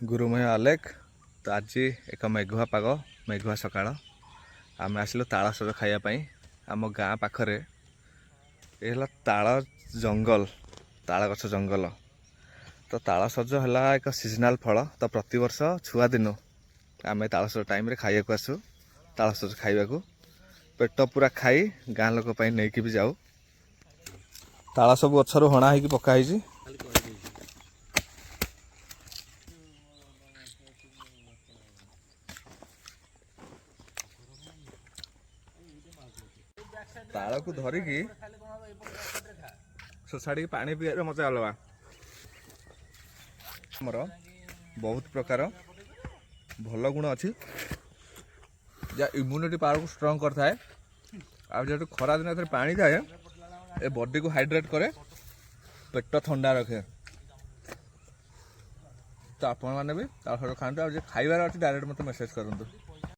गुरुमय आलेख। तो आज एक मेघुआ पाग मेघुआ सकाळ आम आसिलु तालसज खाइबापी आम गाँ पाखरे ये ताल जंगल ताल गछ जंगल। तो तालसज है एक सीजनाल फल। तो प्रति वर्ष छुआ दिन आम तालसज टाइम रे खाइबा को आसु तालसज खाइबा को पेट पूरा खाई गाँ लोक नहीं कि भी जाऊ। ताल सब गचर हणा हो पकाई ताल को धरिकी सोसाड़ी पानी पीवा मजा अलग। आमर बहुत प्रकार भल गुण अच्छी जहाँ इम्यूनिटी पावर को स्ट्रंग करता है। आ जो खरा दिन पानी थाए ए बॉडी को हाइड्रेट करे पेट ठंडा रखे। तो आपण मैंने भी खाते खाइबार अच्छी डायरेक्ट मत मेसेज करूँ।